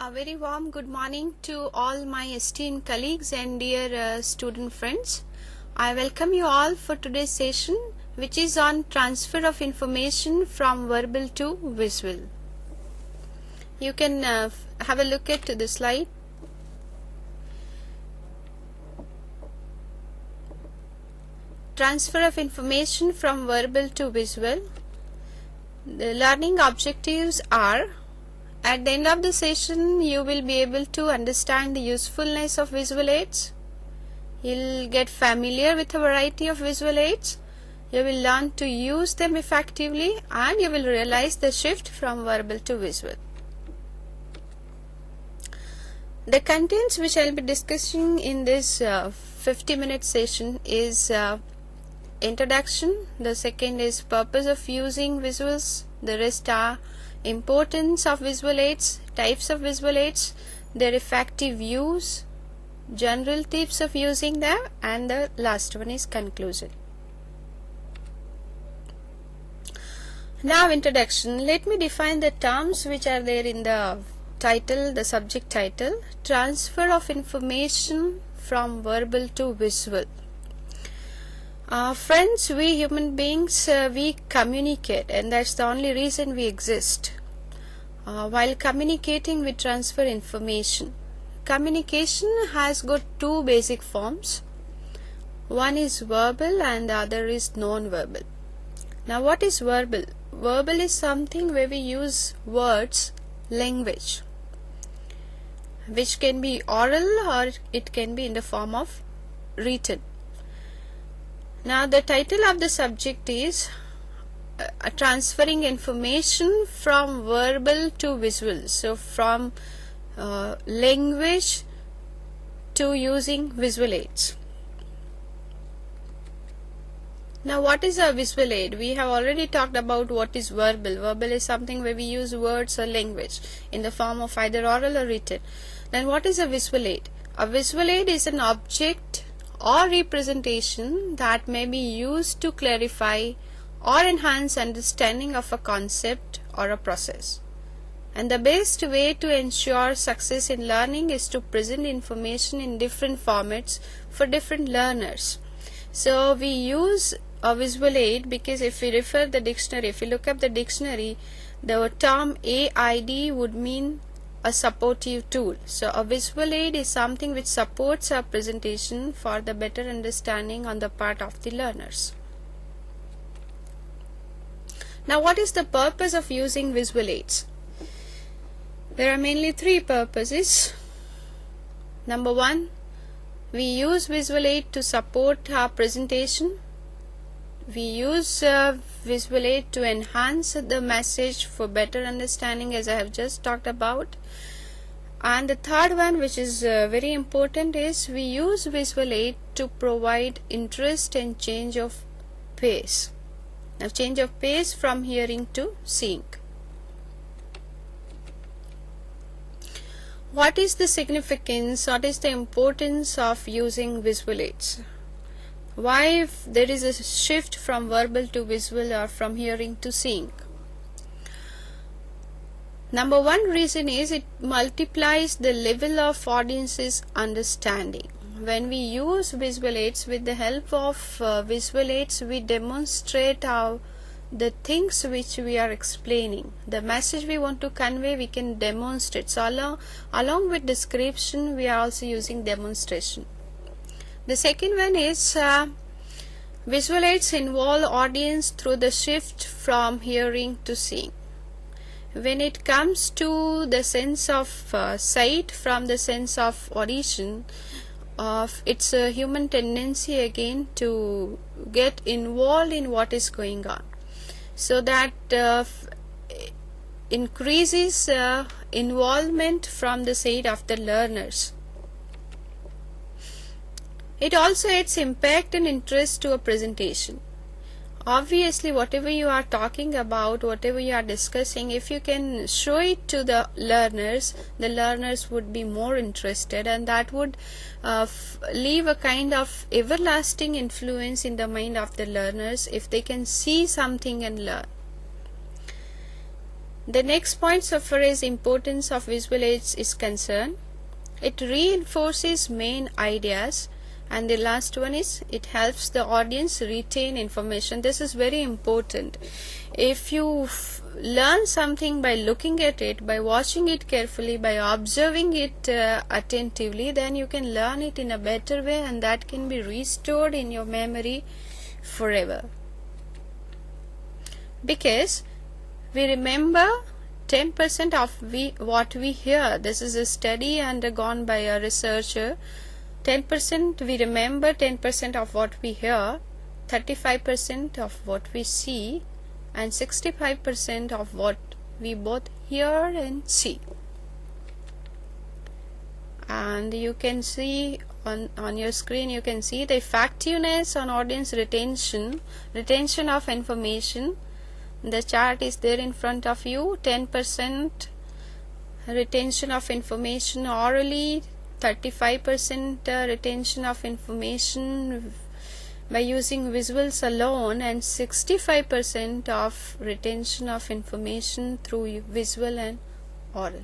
A very warm good morning to all my esteemed colleagues and dear student friends. I welcome you all for today's session, which is on transfer of information from verbal to visual. You can have a look at the slide. Transfer of information from verbal to visual. The learning objectives are: at the end of the session, you will be able to understand the usefulness of visual aids. You'll get familiar with a variety of visual aids. You will learn to use them effectively, and you will realize the shift from verbal to visual. The contents which I will be discussing in this 50-minute session is introduction. The second is purpose of using visuals. The rest are importance of visual aids, types of visual aids, their effective use, general tips of using them, and the last one is conclusion. Now introduction. Let me define the terms which are there in the title, the subject title. Transfer of information from verbal to visual. Friends, we human beings, we communicate, and that's the only reason we exist. While communicating, we transfer information. Communication has got two basic forms. One is verbal and the other is non-verbal. Now, what is verbal? Verbal is something where we use words, language, which can be oral or it can be in the form of written. Now, the title of the subject is transferring information from verbal to visual. So, from language to using visual aids. Now, what is a visual aid? We have already talked about what is verbal. Verbal is something where we use words or language in the form of either oral or written. Then what is a visual aid? A visual aid is an object or representation that may be used to clarify or enhance understanding of a concept or a process. And the best way to ensure success in learning is to present information in different formats for different learners. So we use a visual aid because if we refer the dictionary, if we look up the dictionary, the term AID would mean a supportive tool. So a visual aid is something which supports our presentation for the better understanding on the part of the learners. Now, what is the purpose of using visual aids? There are mainly three purposes. Number one, we use visual aid to support our presentation. We use visual aid to enhance the message for better understanding, as I have just talked about. And the third one, which is very important, is we use visual aid to provide interest and change of pace. Now, change of pace from hearing to seeing. What is the significance? What is the importance of using visual aids? Why there is a shift from verbal to visual or from hearing to seeing? Number one reason is it multiplies the level of audience's understanding. When we use visual aids, with the help of visual aids, we demonstrate the things which we are explaining. The message we want to convey, we can demonstrate. So along with description, we are also using demonstration. The second one is visual aids involve audience through the shift from hearing to seeing. When it comes to the sense of sight from the sense of audition, it's a human tendency again to get involved in what is going on. So that increases involvement from the side of the learners. It also adds impact and interest to a presentation. Obviously, whatever you are talking about, whatever you are discussing, if you can show it to the learners would be more interested, and that would leave a kind of everlasting influence in the mind of the learners if they can see something and learn. The next point, so far as importance of visual aids is concerned, it reinforces main ideas, and the last one is it helps the audience retain information. This is very important. If you learn something by looking at it, by watching it carefully, by observing it attentively, then you can learn it in a better way, and that can be restored in your memory forever. Because we remember 10% of what we hear. This is a study undergone by a researcher. 10% we remember 10% of what we hear, 35% of what we see, and 65% of what we both hear and see. And you can see on your screen, you can see the effectiveness on audience retention of information. The chart is there in front of you. 10% retention of information orally, 35% retention of information by using visuals alone, and 65% of retention of information through visual and oral.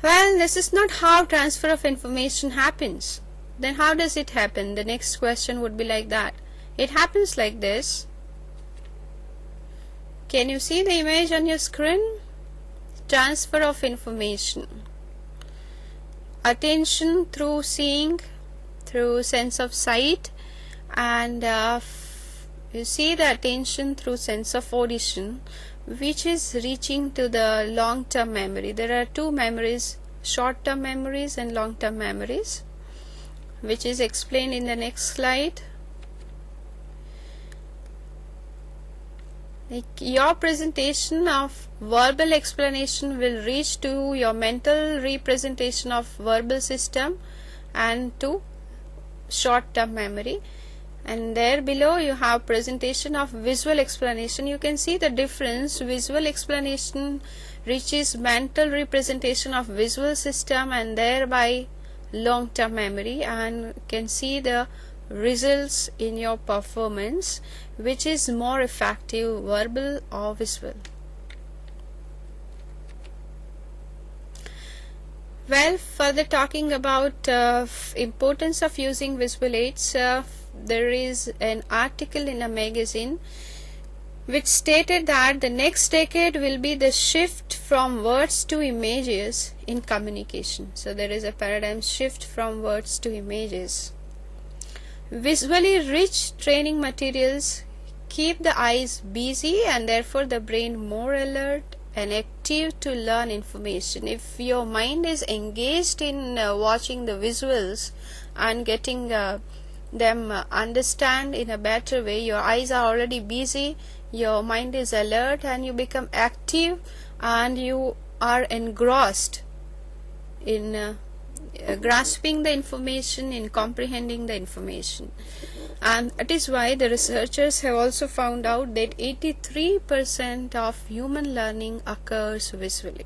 Well, this is not how transfer of information happens. Then how does it happen? The next question would be like that. It happens like this. Can you see the image on your screen? Transfer of information. Attention through seeing, through sense of sight, and you see the attention through sense of audition, which is reaching to the long-term memory. There are two memories, short-term memories and long-term memories, which is explained in the next slide. Your presentation of verbal explanation will reach to your mental representation of verbal system and to short-term memory, and there below you have presentation of visual explanation. You can see the difference. Visual explanation reaches mental representation of visual system and thereby long-term memory, and you can see the results in your performance, which is more effective, verbal or visual. Well, further talking about importance of using visual aids, there is an article in a magazine which stated that the next decade will be the shift from words to images in communication. So there is a paradigm shift from words to images. Visually rich training materials keep the eyes busy and therefore the brain more alert and active to learn information. If your mind is engaged in watching the visuals and getting them understand in a better way, your eyes are already busy, your mind is alert, and you become active and you are engrossed in grasping the information, in comprehending the information. And that is why the researchers have also found out that 83% of human learning occurs visually.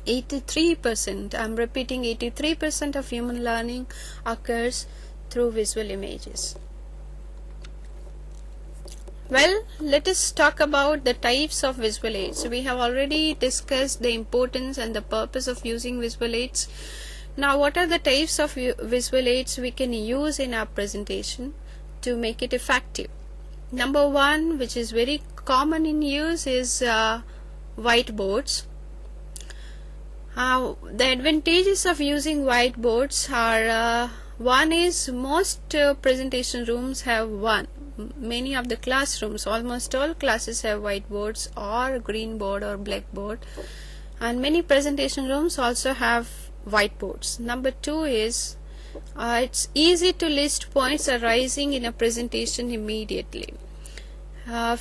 83%, I am repeating, 83% of human learning occurs through visual images. Well, let us talk about the types of visual aids. We have already discussed the importance and the purpose of using visual aids. Now, what are the types of visual aids we can use in our presentation to make it effective? Number one, which is very common in use, is whiteboards. The advantages of using whiteboards are one is most presentation rooms have one. Many of the classrooms, almost all classes have whiteboards or green board or blackboard, and many presentation rooms also have whiteboards. Number two is it's easy to list points arising in a presentation immediately.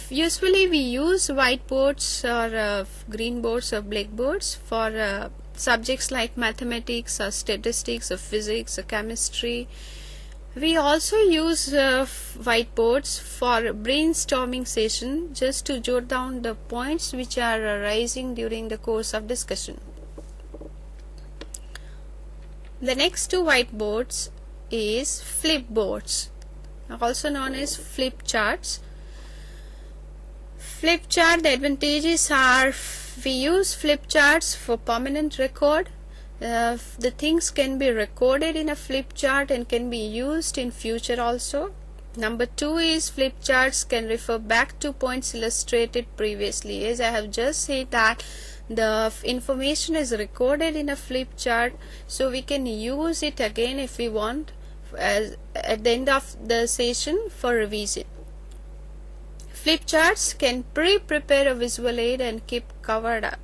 Usually we use whiteboards or green boards or blackboards for subjects like mathematics or statistics or physics or chemistry. We also use whiteboards for brainstorming session, just to jot down the points which are arising during the course of discussion. The next two whiteboards is flipboards, also known as flip charts. Flip chart, the advantages are we use flip charts for permanent record. The things can be recorded in a flip chart and can be used in future also. Number 2 is flip charts can refer back to points illustrated previously. As I have just said that the information is recorded in a flip chart, so we can use it again if we want at the end of the session for revision. Flip charts can prepare a visual aid and keep covered up.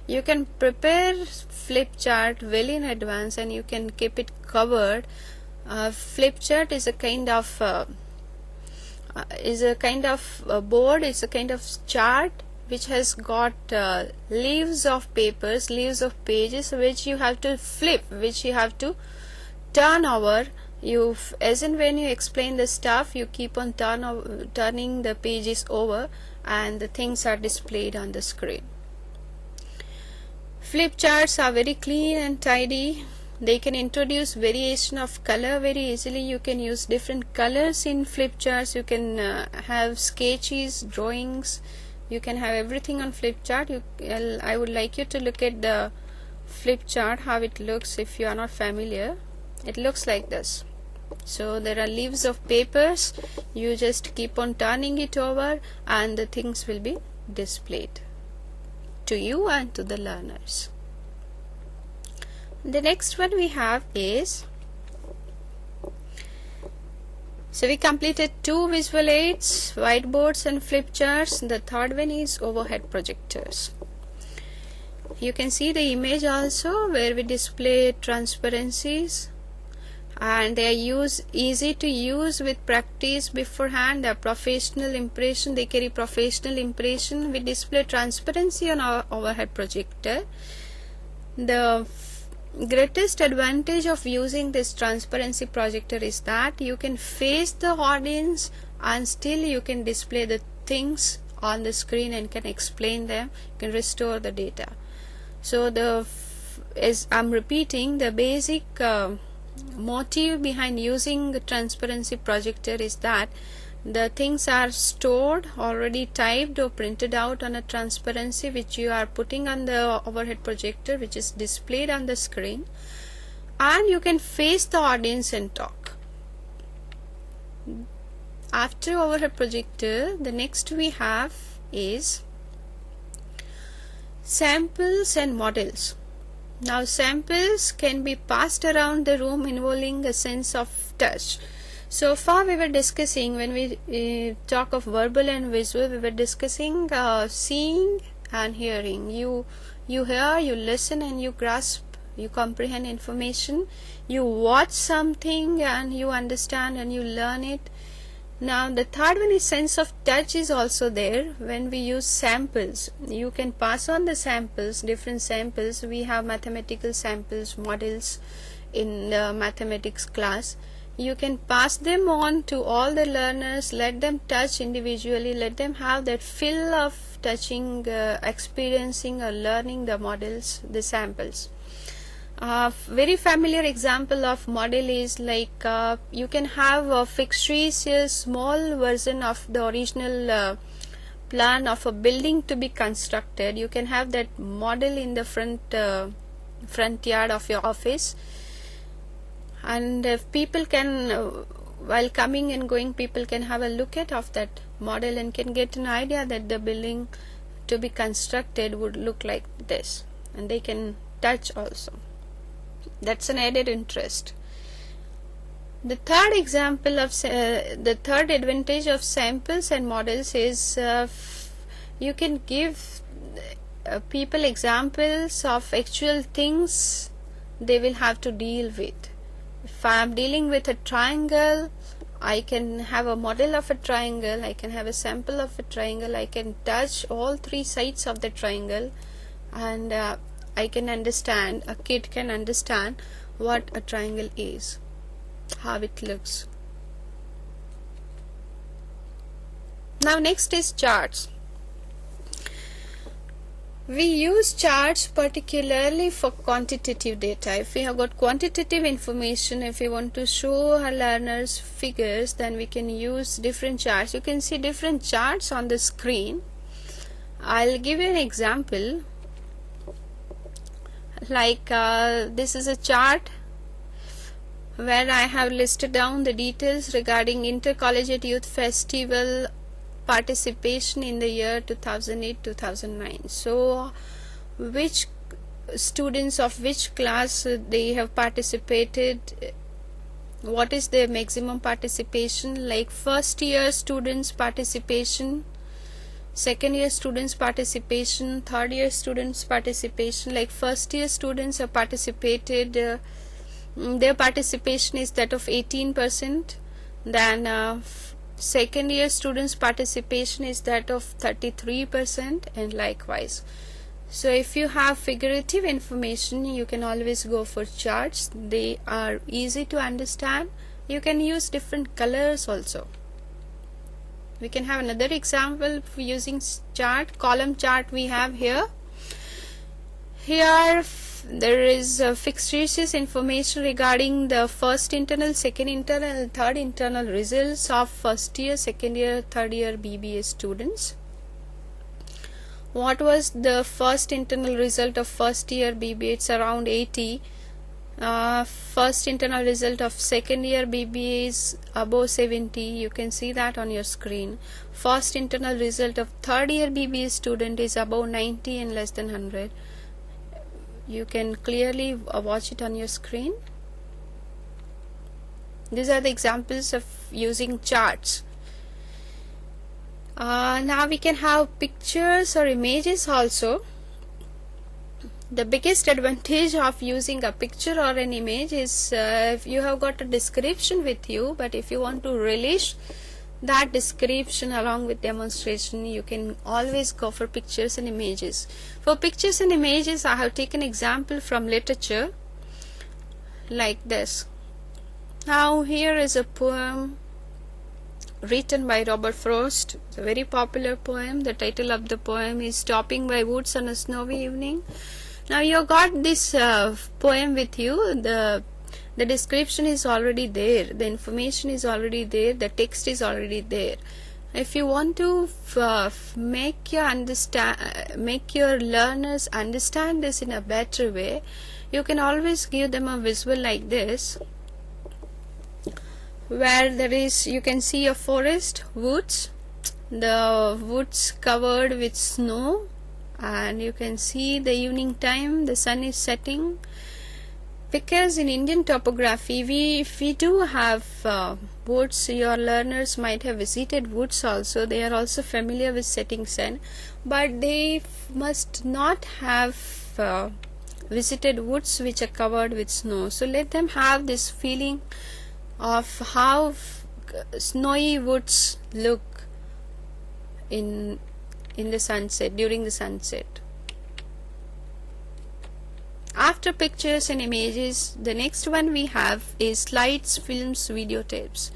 You can prepare flip chart well in advance and you can keep it covered. Flip chart is a kind of board. It's a kind of chart which has got leaves of papers, leaves of pages, which you have to flip, which you have to turn over. As in when you explain the stuff, you keep on turning the pages over and the things are displayed on the screen. Flip charts are very clean and tidy. They can introduce variation of color very easily. You can use different colors in flip charts. You can have sketches, drawings. You can have everything on flip chart. I would like you to look at the flip chart, how it looks if you are not familiar. It looks like this. So there are leaves of papers. You just keep on turning it over and the things will be displayed to you and to the learners. The next one we have is, so we completed 2 visual aids, whiteboards and flip charts. The third one is overhead projectors. You can see the image also where we display transparencies, and they are easy to use with practice beforehand. A professional impression, they carry professional impression. We display transparency on our overhead projector. The greatest advantage of using this transparency projector is that you can face the audience and still you can display the things on the screen and can explain them. You can restore the data. So as I'm repeating, the basic motive behind using the transparency projector is that the things are stored, already typed or printed out on a transparency which you are putting on the overhead projector, which is displayed on the screen, and you can face the audience and talk. After overhead projector, the next we have is samples and models. Now samples can be passed around the room involving a sense of touch. So far we were discussing, when we talk of verbal and visual, we were discussing seeing and hearing. You hear, you listen and you grasp, you comprehend information. You watch something and you understand and you learn it. Now the third one is sense of touch is also there. When we use samples, you can pass on the samples, different samples. We have mathematical samples, models in the mathematics class. You can pass them on to all the learners, let them touch individually, let them have that feel of touching, experiencing or learning the models, the samples. Very familiar example of model is like you can have a fictitious small version of the original plan of a building to be constructed. You can have that model in the front yard of your office, and if people can while coming and going, people can have a look at of that model and can get an idea that the building to be constructed would look like this, and they can touch also. That's an added interest. The third example of the third advantage of samples and models is you can give people examples of actual things they will have to deal with. If I am dealing with a triangle, I can have a model of a triangle, I can have a sample of a triangle, I can touch all 3 sides of the triangle, and I can understand, a kid can understand what a triangle is, how it looks. Now next is charts. We use charts particularly for quantitative data. If we have got quantitative information, if we want to show our learners figures, then we can use different charts. You can see different charts on the screen. I'll give you an example. Like this is a chart where I have listed down the details regarding Intercollegiate Youth Festival participation in the year 2008-2009. So which students of which class they have participated, what is their maximum participation, like first year students participation, second year students participation, third year students participation. Like first year students have participated, their participation is that of 18%, then second year students participation is that of 33%, and likewise. So if you have figurative information, you can always go for charts. They are easy to understand. You can use different colors also. We can have another example using chart, column chart we have here. Here there is fictitious information regarding the first internal, second internal and third internal results of first year, second year, third year BBA students. What was the first internal result of first year BBA? It's around 80. First internal result of second year BBA is above 70. You can see that on your screen. First internal result of third year BBA student is above 90 and less than 100. You can clearly watch it on your screen. These are the examples of using charts. Now we can have pictures or images also. The biggest advantage of using a picture or an image is if you have got a description with you, but if you want to relish that description along with demonstration, you can always go for pictures and images. For pictures and images, I have taken example from literature like this. Now here is a poem written by Robert Frost. It's a very popular poem. The title of the poem is Stopping by Woods on a Snowy Evening. Now you got this poem with you. The description is already there, the information is already there, the text is already there. If you want to make your learners understand this in a better way, you can always give them a visual like this, where there is, you can see a forest, woods, the woods covered with snow, and you can see the evening time, the sun is setting. Because in Indian topography, if we do have woods, your learners might have visited woods also. They are also familiar with setting sun, but they must not have visited woods which are covered with snow. So let them have this feeling of how snowy woods look in the sunset, during the sunset. After pictures and images, the next one we have is slides, films, videotapes.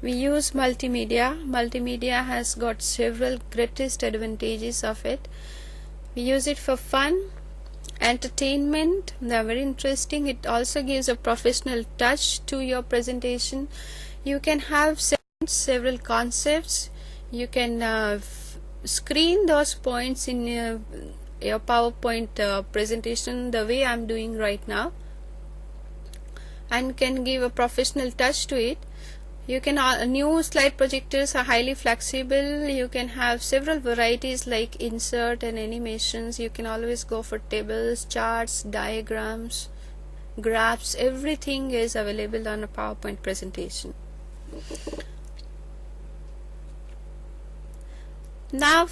We use multimedia. Multimedia has got several greatest advantages of it. We use it for fun, entertainment. They are very interesting. It also gives a professional touch to your presentation. You can have several concepts. You can screen those points in your PowerPoint presentation the way I am doing right now, and can give a professional touch to it. You can new slide projectors are highly flexible. You can have several varieties like insert and animations. You can always go for tables, charts, diagrams, graphs. Everything is available on a PowerPoint presentation. Now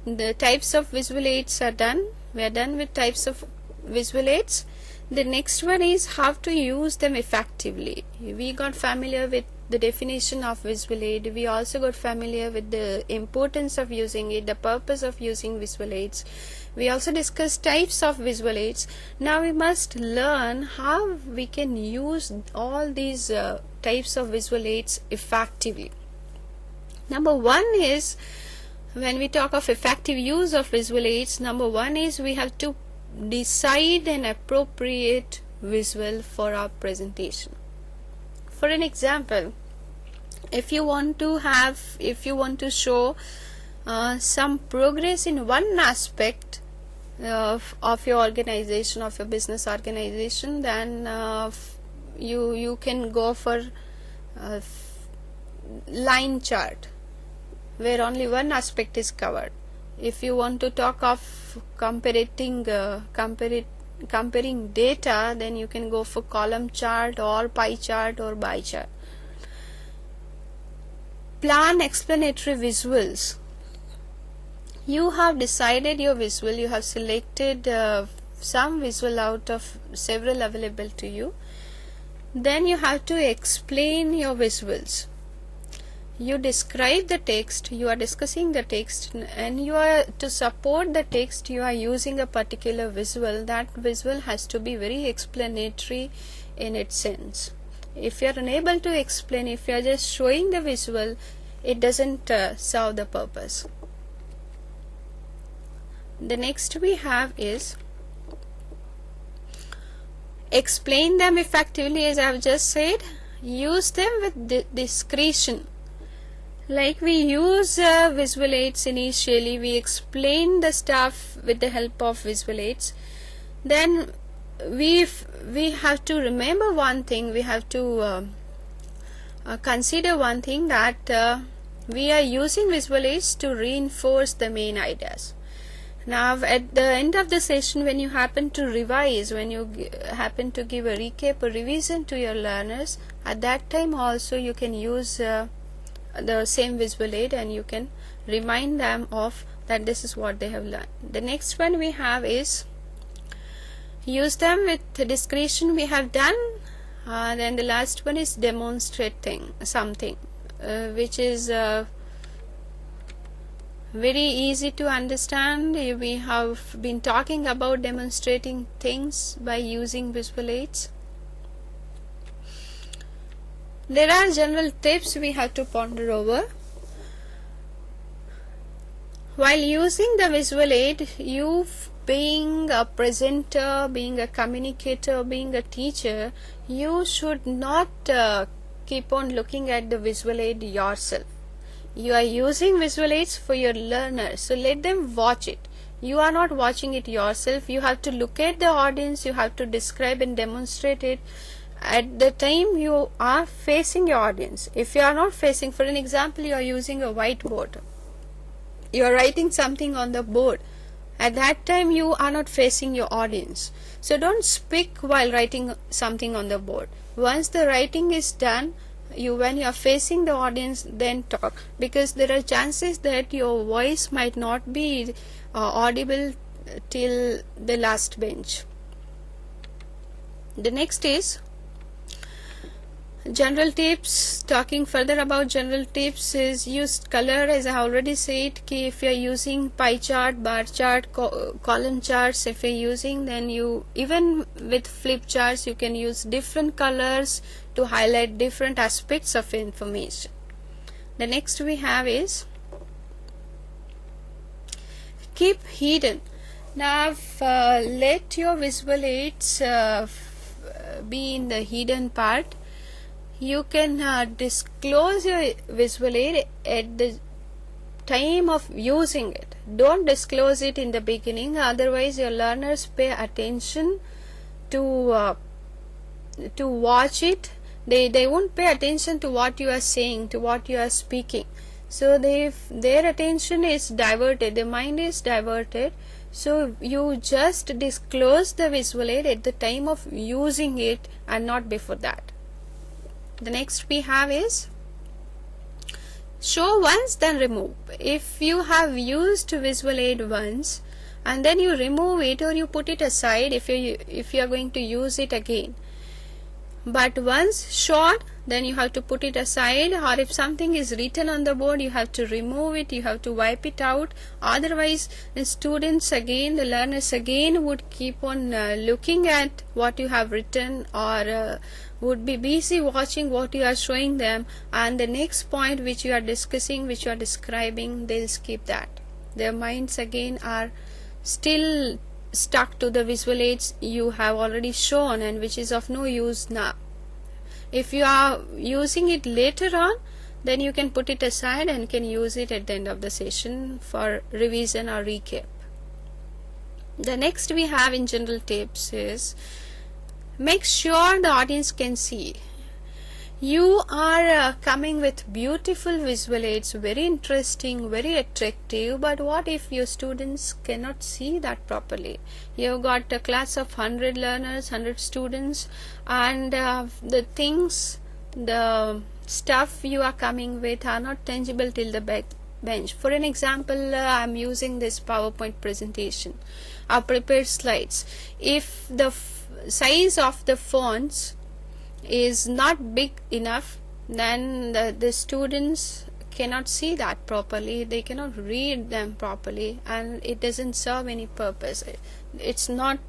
the types of visual aids are done. We are done with types of visual aids. The next one is how to use them effectively. We got familiar with the definition of visual aid. We also got familiar with the importance of using it, the purpose of using visual aids. We also discussed types of visual aids. Now we must learn how we can use all these types of visual aids effectively. Number one is, when we talk of effective use of visual aids, number one is we have to decide an appropriate visual for our presentation. For an example, if you want to show some progress in one aspect of your organization, of your business organization, then you can go for line chart where only one aspect is covered. If you want to talk of comparing data, then you can go for column chart or pie chart or bar chart. Plan explanatory visuals. You have decided your visual, you have selected some visual out of several available to you. Then you have to explain your visuals. You describe the text, you are discussing the text, and you are to support the text you are using a particular visual. That visual has to be very explanatory in its sense. If you are unable to explain, if you are just showing the visual, it doesn't serve the purpose. The next we have is explain them effectively, as I have just said. Use them with discretion. Like we use visual aids initially, we explain the stuff with the help of visual aids. Then we have to remember one thing, we have to consider one thing, that we are using visual aids to reinforce the main ideas. Now at the end of the session, when you happen to revise, when you happen to give a recap or revision to your learners, at that time also you can use the same visual aid and you can remind them of that this is what they have learned. The next one we have is use them with discretion. We have done. Then the last one is demonstrating something which is very easy to understand. We have been talking about demonstrating things by using visual aids. There are general tips we have to ponder over. While using the visual aid, you being a presenter, being a communicator, being a teacher, you should not keep on looking at the visual aid yourself. You are using visual aids for your learners, so let them watch it. You are not watching it yourself. You have to look at the audience, you have to describe and demonstrate it at the time you are facing your audience. If you are not facing, for an example, you are using a whiteboard, you are writing something on the board. At that time you are not facing your audience, so don't speak while writing something on the board. Once the writing is done, when you are facing the audience, then talk, because there are chances that your voice might not be audible till the last bench. The next is general tips. Talking further about general tips is use color, as I already said. If you are using pie chart, bar chart, column charts, if you are using, then you, even with flip charts, you can use different colors to highlight different aspects of information. The next we have is keep hidden. Now let your visual aids be in the hidden part. You can disclose your visual aid at the time of using it. Don't disclose it in the beginning, otherwise your learners pay attention to watch it. They won't pay attention to what you are saying, to what you are speaking. So their attention is diverted, their mind is diverted. So you just disclose the visual aid at the time of using it and not before that. The next we have is show once then remove. If you have used visual aid once and then you remove it or you put it aside if you are going to use it again, but once shot, then you have to put it aside, or if something is written on the board, you have to remove it, you have to wipe it out. Otherwise the students again, the learners again would keep on looking at what you have written, or would be busy watching what you are showing them, and the next point which you are discussing, which you are describing, they'll skip that. Their minds again are still stuck to the visual aids you have already shown, and which is of no use now. If you are using it later on, then you can put it aside and can use it at the end of the session for revision or recap. The next we have in general tips is make sure the audience can see. You are coming with beautiful visual aids, very interesting, very attractive, but what if your students cannot see that properly? You've got a class of 100 learners, 100 students, and the things, the stuff you are coming with are not tangible till the bench. For an example, I'm using this PowerPoint presentation. I prepared slides. If the size of the fonts is not big enough, then the students cannot see that properly, they cannot read them properly, and it doesn't serve any purpose. It's not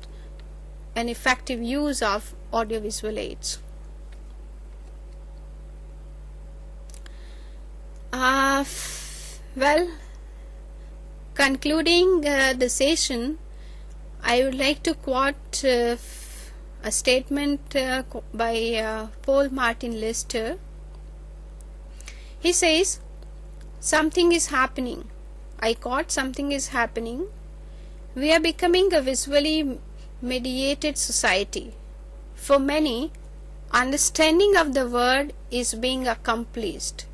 an effective use of audiovisual aids. Well, concluding the session, I would like to quote a statement by Paul Martin Lester. He says, "Something is happening." I quote, "Something is happening. We are becoming a visually mediated society. For many, understanding of the word is being accomplished,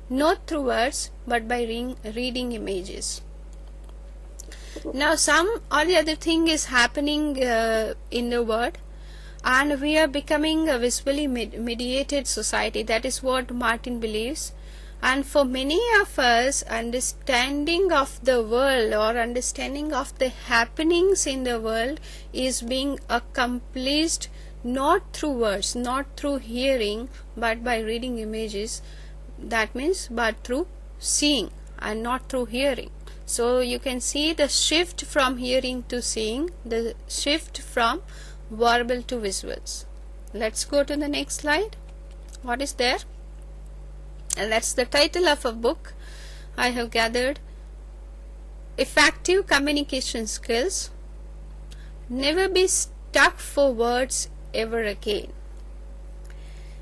not through words, but by reading images." Now some or the other thing is happening in the world, and we are becoming a visually mediated society. That is what Martin believes. And for many of us, understanding of the world or understanding of the happenings in the world is being accomplished not through words, not through hearing, but by reading images. That means but through seeing and not through hearing. So you can see the shift from hearing to seeing, the shift from verbal to visuals. Let's go to the next slide. What is there? And that's the title of a book I have gathered. Effective Communication Skills. Never be stuck for words ever again.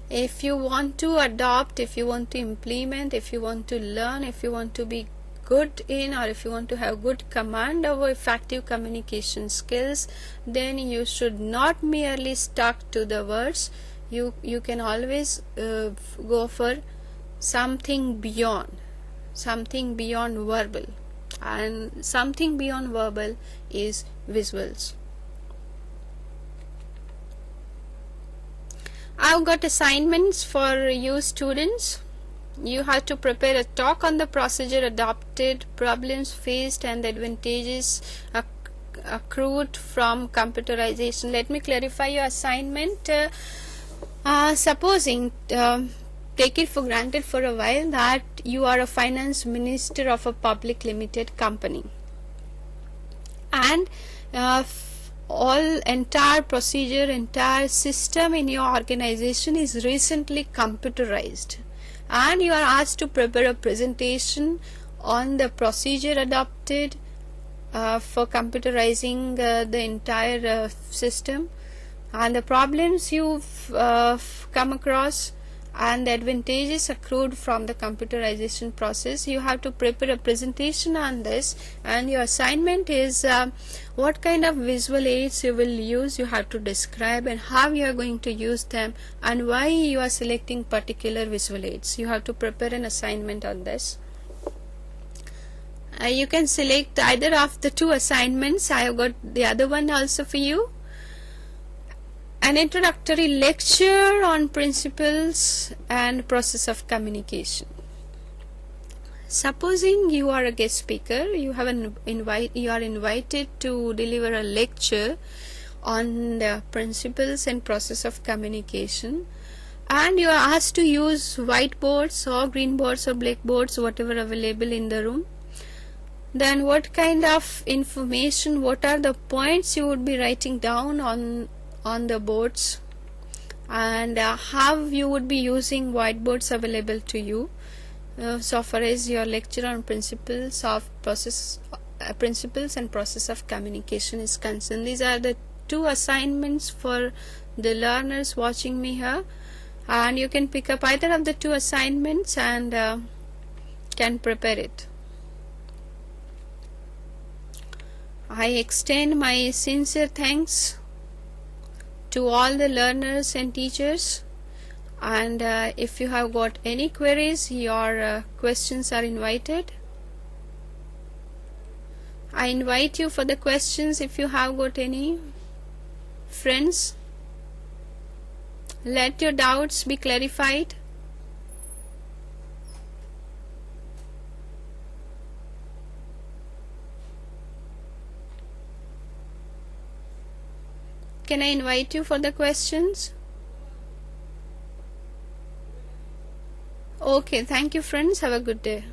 If you want to adopt, if you want to implement, if you want to learn, if you want to be good in, or if you want to have good command over effective communication skills, then you should not merely stuck to the words. You can always go for something beyond verbal, and something beyond verbal is visuals. I've got assignments for you students. You have to prepare a talk on the procedure adopted, problems faced, and the advantages accrued from computerization. Let me clarify your assignment. Supposing, take it for granted for a while, that you are a finance minister of a public limited company, and entire procedure, entire system in your organization is recently computerized, and you are asked to prepare a presentation on the procedure adopted for computerizing the entire system, and the problems you've come across, and the advantages accrued from the computerization process. You have to prepare a presentation on this, and your assignment is what kind of visual aids you will use. You have to describe and how you are going to use them, and why you are selecting particular visual aids. You have to prepare an assignment on this. You can select either of the two assignments. I have got the other one also for you. An introductory lecture on principles and process of communication. Supposing you are a guest speaker, you are invited to deliver a lecture on the principles and process of communication, and you are asked to use whiteboards or green boards or blackboards, whatever available in the room. Then what kind of information, what are the points you would be writing down on the boards, and how you would be using whiteboards available to you so far as your lecture on principles and process of communication is concerned. These are the two assignments for the learners watching me here. and you can pick up either of the two assignments and can prepare it. I extend my sincere thanks to all the learners and teachers, and if you have got any queries, your questions are invited. I invite you for the questions if you have got any. Friends, let your doubts be clarified. Can I invite you for the questions? Okay, thank you friends. Have a good day.